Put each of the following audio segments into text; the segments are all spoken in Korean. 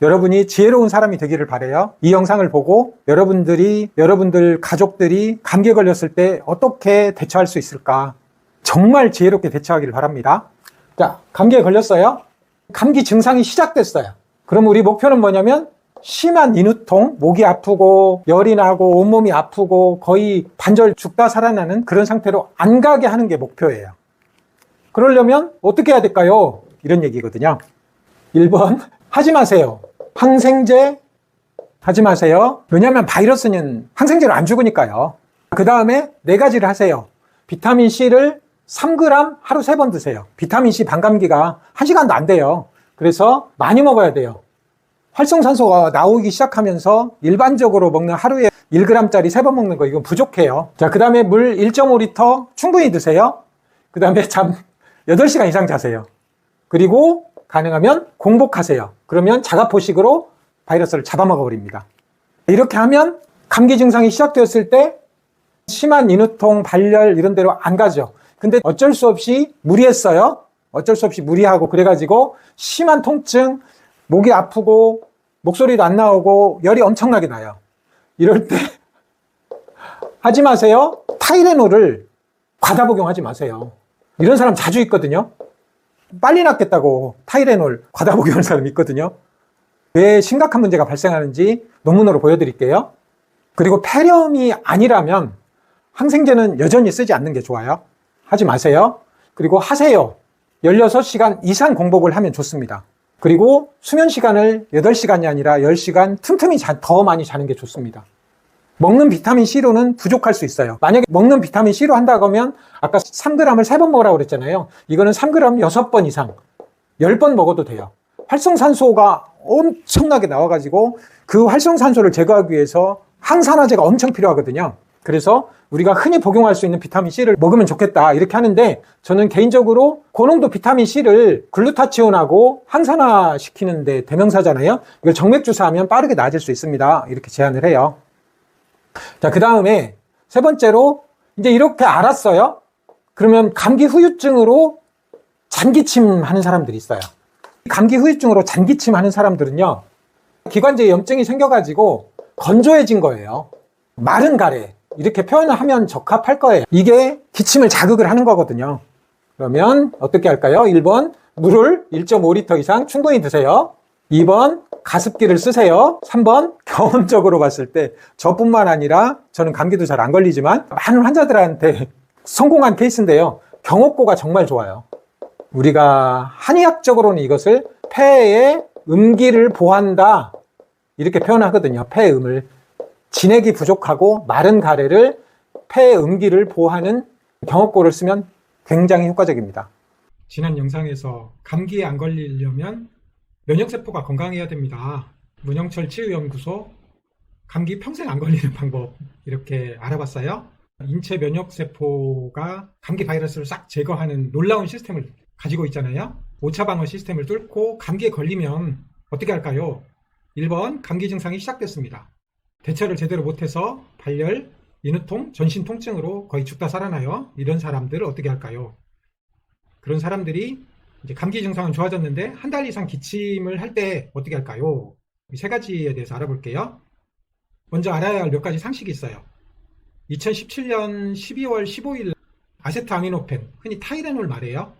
여러분이 지혜로운 사람이 되기를 바라요. 이 영상을 보고 여러분들 가족들이 감기에 걸렸을 때 어떻게 대처할 수 있을까? 정말 지혜롭게 대처하기를 바랍니다. 자, 감기에 걸렸어요. 감기 증상이 시작됐어요. 그럼 우리 목표는 뭐냐면 심한 인후통, 목이 아프고 열이 나고 온몸이 아프고 거의 반절 죽다 살아나는 그런 상태로 안 가게 하는 게 목표예요. 그러려면 어떻게 해야 될까요? 이런 얘기거든요. 1번, 하지 마세요. 항생제 하지 마세요. 왜냐하면 바이러스는 항생제로 안 죽으니까요. 그 다음에 4가지를 하세요. 비타민C를 3g 하루 3번 드세요. 비타민C 반감기가 1시간도 안 돼요. 그래서 많이 먹어야 돼요. 활성산소가 나오기 시작하면서 일반적으로 먹는 하루에 1g짜리 3번 먹는 거 이건 부족해요. 자, 그 다음에 물 1.5리터 충분히 드세요. 그 다음에 잠 8시간 이상 자세요. 그리고 가능하면 공복하세요. 그러면 자가포식으로 바이러스를 잡아먹어 버립니다. 이렇게 하면 감기 증상이 시작되었을 때 심한 인후통, 발열 이런 데로 안 가죠. 근데 어쩔 수 없이 무리했어요. 어쩔 수 없이 무리하고 그래가지고 심한 통증, 목이 아프고 목소리도 안 나오고 열이 엄청나게 나요. 이럴 때 하지 마세요. 타이레놀을 과다 복용하지 마세요. 이런 사람 자주 있거든요. 빨리 낫겠다고 타이레놀 과다 복용하는 사람이 있거든요. 왜 심각한 문제가 발생하는지 논문으로 보여드릴게요. 그리고 폐렴이 아니라면 항생제는 여전히 쓰지 않는 게 좋아요. 하지 마세요. 그리고 하세요. 16시간 이상 공복을 하면 좋습니다. 그리고 수면 시간을 8시간이 아니라 10시간 틈틈이 더 많이 자는 게 좋습니다. 먹는 비타민C로는 부족할 수 있어요. 만약에 먹는 비타민C로 한다고 하면 아까 3g을 3번 먹으라고 그랬잖아요. 이거는 3g 6번 이상 10번 먹어도 돼요. 활성산소가 엄청나게 나와가지고 그 활성산소를 제거하기 위해서 항산화제가 엄청 필요하거든요. 그래서 우리가 흔히 복용할 수 있는 비타민C를 먹으면 좋겠다 이렇게 하는데 저는 개인적으로 고농도 비타민C를 글루타치온하고 항산화 시키는데 대명사잖아요. 이걸 정맥주사하면 빠르게 나아질 수 있습니다. 이렇게 제안을 해요. 자, 그 다음에 3번째로 이제 이렇게 알았어요. 그러면 감기 후유증으로 잔기침 하는 사람들이 있어요. 감기 후유증으로 잔기침 하는 사람들은요, 기관지에 염증이 생겨가지고 건조해진 거예요. 마른 가래 이렇게 표현을 하면 적합할 거예요. 이게 기침을 자극을 하는 거거든요. 그러면 어떻게 할까요? 1번 물을 1.5리터 이상 충분히 드세요. 2번 가습기를 쓰세요. 3번 경험적으로 봤을 때 저뿐만 아니라 저는 감기도 잘 안 걸리지만 많은 환자들한테 성공한 케이스인데요. 경옥고가 정말 좋아요. 우리가 한의학적으로는 이것을 폐의 음기를 보한다 이렇게 표현하거든요. 폐의 음을 진액이 부족하고 마른 가래를 폐의 음기를 보하는 경옥고를 쓰면 굉장히 효과적입니다. 지난 영상에서 감기에 안 걸리려면 면역세포가 건강해야 됩니다. 문영철 치유연구소 감기 평생 안 걸리는 방법 이렇게 알아봤어요. 인체 면역세포가 감기 바이러스를 싹 제거하는 놀라운 시스템을 가지고 있잖아요. 오차 방어 시스템을 뚫고 감기에 걸리면 어떻게 할까요? 1번 감기 증상이 시작됐습니다. 대처를 제대로 못해서 발열, 인후통, 전신 통증으로 거의 죽다 살아나요. 이런 사람들을 어떻게 할까요? 그런 사람들이 이제 감기 증상은 좋아졌는데 한 달 이상 기침을 할 때 어떻게 할까요? 이 3가지에 대해서 알아볼게요. 먼저 알아야 할 몇 가지 상식이 있어요. 2017년 12월 15일 아세트아미노펜, 흔히 타이레놀 말이에요.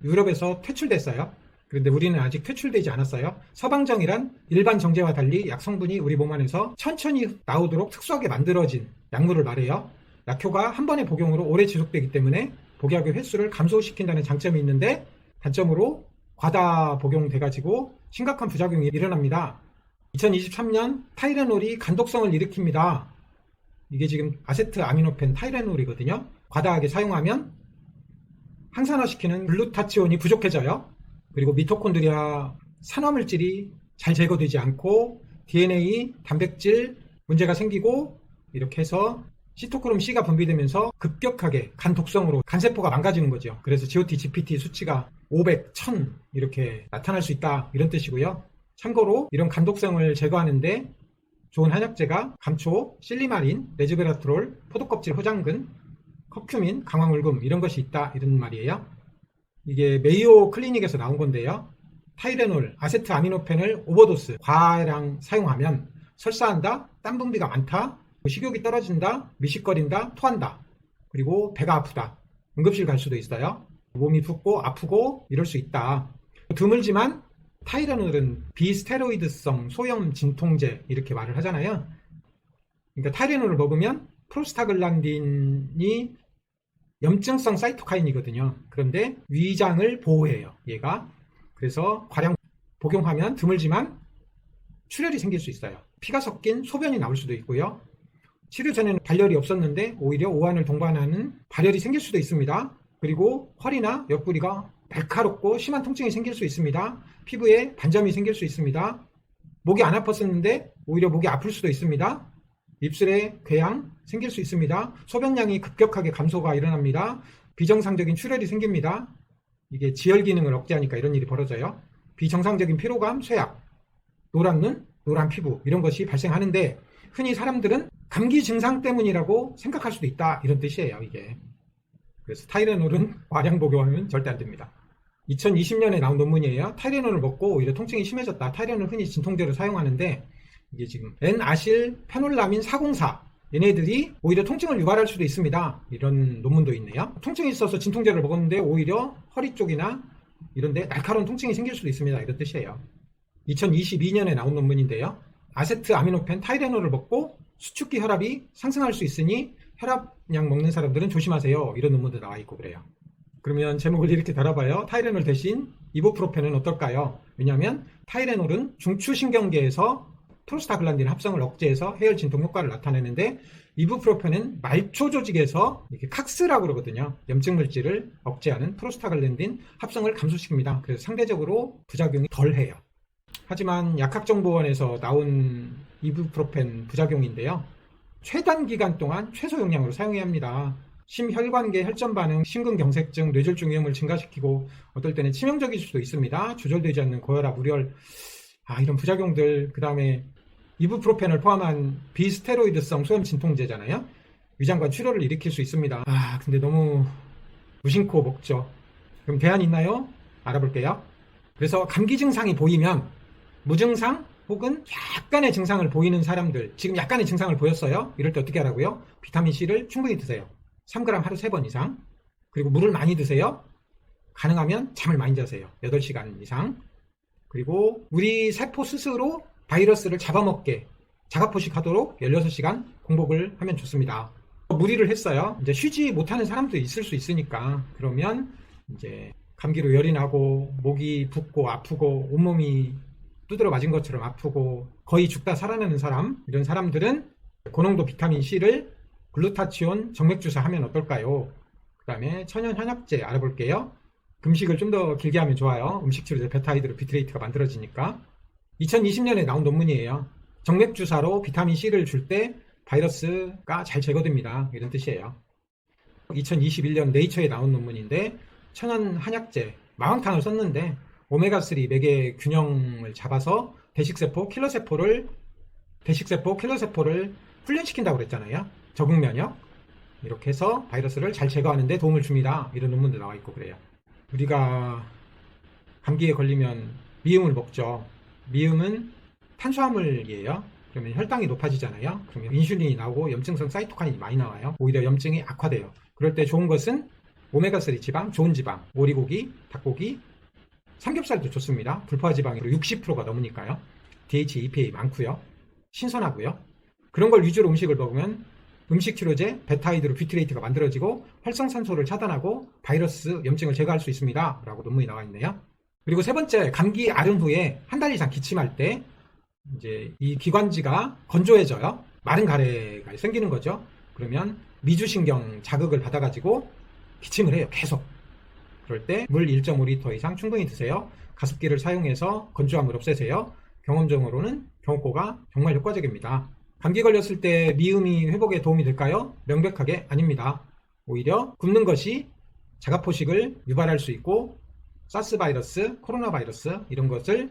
유럽에서 퇴출됐어요. 그런데 우리는 아직 퇴출되지 않았어요. 서방정이란 일반 정제와 달리 약 성분이 우리 몸 안에서 천천히 나오도록 특수하게 만들어진 약물을 말해요. 약효가 한 번의 복용으로 오래 지속되기 때문에 복약의 횟수를 감소시킨다는 장점이 있는데 단점으로 과다 복용돼가지고 심각한 부작용이 일어납니다. 2023년 타이레놀이 간독성을 일으킵니다. 이게 지금 아세트아미노펜 타이레놀이거든요. 과다하게 사용하면 항산화시키는 글루타치온이 부족해져요. 그리고 미토콘드리아 산화물질이 잘 제거되지 않고 DNA, 단백질 문제가 생기고 이렇게 해서 시토크롬C가 분비되면서 급격하게 간 독성으로 간세포가 망가지는 거죠. 그래서 GOT, GPT 수치가 500, 1000 이렇게 나타날 수 있다 이런 뜻이고요. 참고로 이런 간 독성을 제거하는데 좋은 한약재가 감초, 실리마린, 레즈베라트롤, 포도껍질 호장근, 커큐민, 강황울금 이런 것이 있다 이런 말이에요. 이게 메이오 클리닉에서 나온 건데요. 타이레놀, 아세트아미노펜을 오버도스, 과량 사용하면 설사한다, 땀 분비가 많다, 식욕이 떨어진다, 미식거린다, 토한다, 그리고 배가 아프다, 응급실 갈 수도 있어요. 몸이 붓고 아프고 이럴 수 있다. 드물지만 타이레놀은 비스테로이드성 소염 진통제 이렇게 말을 하잖아요. 그러니까 타이레놀을 먹으면 프로스타글란딘이 염증성 사이토카인이거든요. 그런데 위장을 보호해요, 얘가. 그래서 과량 복용하면 드물지만 출혈이 생길 수 있어요. 피가 섞인 소변이 나올 수도 있고요. 치료 전에는 발열이 없었는데 오히려 오한을 동반하는 발열이 생길 수도 있습니다. 그리고 허리나 옆구리가 날카롭고 심한 통증이 생길 수 있습니다. 피부에 반점이 생길 수 있습니다. 목이 안 아팠었는데 오히려 목이 아플 수도 있습니다. 입술에 궤양 생길 수 있습니다. 소변량이 급격하게 감소가 일어납니다. 비정상적인 출혈이 생깁니다. 이게 지혈 기능을 억제하니까 이런 일이 벌어져요. 비정상적인 피로감, 쇠약, 노란 눈, 노란 피부 이런 것이 발생하는데 흔히 사람들은 감기 증상 때문이라고 생각할 수도 있다 이런 뜻이에요, 이게. 그래서 타이레놀은 과량 복용하면 절대 안 됩니다. 2020년에 나온 논문이에요. 타이레놀을 먹고 오히려 통증이 심해졌다. 타이레놀 흔히 진통제로 사용하는데 이게 지금 N아실페놀라민 404 얘네들이 오히려 통증을 유발할 수도 있습니다. 이런 논문도 있네요. 통증이 있어서 진통제를 먹었는데 오히려 허리 쪽이나 이런데 날카로운 통증이 생길 수도 있습니다. 이런 뜻이에요. 2022년에 나온 논문인데요. 아세트아미노펜 타이레놀을 먹고 수축기 혈압이 상승할 수 있으니 혈압약 먹는 사람들은 조심하세요. 이런 논문도 나와 있고 그래요. 그러면 제목을 이렇게 달아봐요. 타이레놀 대신 이부프로펜은 어떨까요? 왜냐하면 타이레놀은 중추신경계에서 프로스타글란딘 합성을 억제해서 해열 진통 효과를 나타내는데 이부프로펜은 말초 조직에서 이렇게 칵스라고 그러거든요. 염증 물질을 억제하는 프로스타글란딘 합성을 감소시킵니다. 그래서 상대적으로 부작용이 덜해요. 하지만 약학정보원에서 나온 이부프로펜 부작용인데요. 최단 기간 동안 최소 용량으로 사용해야 합니다. 심혈관계 혈전 반응, 심근경색증, 뇌졸중 위험을 증가시키고 어떨 때는 치명적일 수도 있습니다. 조절되지 않는 고혈압, 우려열, 이런 부작용들. 그 다음에 이부프로펜을 포함한 비스테로이드성 소염 진통제잖아요. 위장관 출혈을 일으킬 수 있습니다. 근데 너무 무심코 먹죠. 그럼 대안이 있나요? 알아볼게요. 그래서 감기 증상이 보이면 무증상 혹은 약간의 증상을 보이는 사람들, 지금 약간의 증상을 보였어요. 이럴 때 어떻게 하라고요? 비타민C를 충분히 드세요. 3g 하루 3번 이상. 그리고 물을 많이 드세요. 가능하면 잠을 많이 자세요. 8시간 이상. 그리고 우리 세포 스스로 바이러스를 잡아먹게 자가포식하도록 16시간 공복을 하면 좋습니다. 무리를 했어요. 이제 쉬지 못하는 사람도 있을 수 있으니까 그러면 이제 감기로 열이 나고 목이 붓고 아프고 온몸이 두드러 맞은 것처럼 아프고 거의 죽다 살아나는 사람, 이런 사람들은 고농도 비타민C를 글루타치온 정맥주사 하면 어떨까요? 그 다음에 천연 현약제 알아볼게요. 금식을 좀 더 길게 하면 좋아요. 음식치료제 베타이드로 비트레이트가 만들어지니까. 2020년에 나온 논문이에요. 정맥주사로 비타민C를 줄 때 바이러스가 잘 제거됩니다. 이런 뜻이에요. 2021년 네이처에 나온 논문인데 천연 한약제 마왕탕을 썼는데 오메가3 맥의 균형을 잡아서 대식세포 킬러세포를 훈련시킨다고 그랬잖아요. 적응 면역. 이렇게 해서 바이러스를 잘 제거하는 데 도움을 줍니다. 이런 논문도 나와 있고 그래요. 우리가 감기에 걸리면 미음을 먹죠. 미음은 탄수화물이에요. 그러면 혈당이 높아지잖아요. 그러면 인슐린이 나오고 염증성 사이토카인이 많이 나와요. 오히려 염증이 악화돼요. 그럴 때 좋은 것은 오메가3 지방, 좋은 지방, 오리고기, 닭고기, 삼겹살도 좋습니다. 불포화 지방이 60%가 넘으니까요. DHA, EPA 많고요. 신선하고요. 그런 걸 위주로 음식을 먹으면 음식 치료제 베타이드로 뷰티레이트가 만들어지고 활성산소를 차단하고 바이러스 염증을 제거할 수 있습니다. 라고 논문이 나와 있네요. 그리고 세 번째, 감기 앓은 후에 한 달 이상 기침할 때 이제 이 기관지가 건조해져요. 마른 가래가 생기는 거죠. 그러면 미주신경 자극을 받아가지고 기침을 해요. 계속. 그럴 때 물 1.5리터 이상 충분히 드세요. 가습기를 사용해서 건조함을 없애세요. 경험적으로는 경호코가 정말 효과적입니다. 감기 걸렸을 때 미음이 회복에 도움이 될까요? 명백하게 아닙니다. 오히려 굶는 것이 자가포식을 유발할 수 있고 사스 바이러스, 코로나 바이러스 이런 것을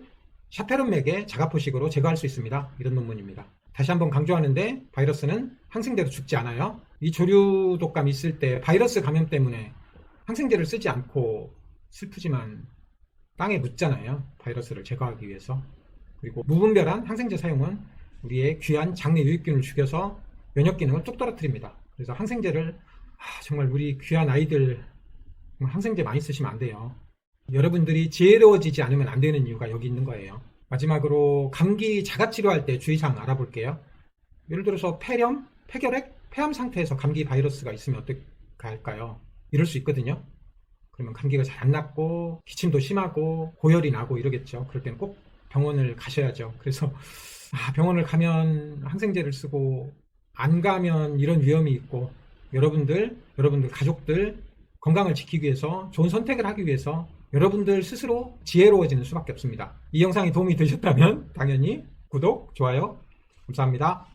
샤페론맥의 자가포식으로 제거할 수 있습니다. 이런 논문입니다. 다시 한번 강조하는데 바이러스는 항생제로 죽지 않아요. 이 조류 독감이 있을 때 바이러스 감염 때문에 항생제를 쓰지 않고 슬프지만 땅에 묻잖아요. 바이러스를 제거하기 위해서. 그리고 무분별한 항생제 사용은 우리의 귀한 장내 유익균을 죽여서 면역 기능을 뚝 떨어뜨립니다. 그래서 항생제를 정말 우리 귀한 아이들 항생제 많이 쓰시면 안 돼요. 여러분들이 지혜로워지지 않으면 안 되는 이유가 여기 있는 거예요. 마지막으로 감기 자가치료할 때 주의사항 알아볼게요. 예를 들어서 폐렴, 폐결핵, 폐암 상태에서 감기 바이러스가 있으면 어떻게 할까요? 이럴 수 있거든요. 그러면 감기가 잘 안 낫고 기침도 심하고 고열이 나고 이러겠죠. 그럴 때는 꼭 병원을 가셔야죠. 그래서 병원을 가면 항생제를 쓰고 안 가면 이런 위험이 있고 여러분들 가족들 건강을 지키기 위해서 좋은 선택을 하기 위해서 여러분들 스스로 지혜로워지는 수밖에 없습니다. 이 영상이 도움이 되셨다면 당연히 구독, 좋아요 감사합니다.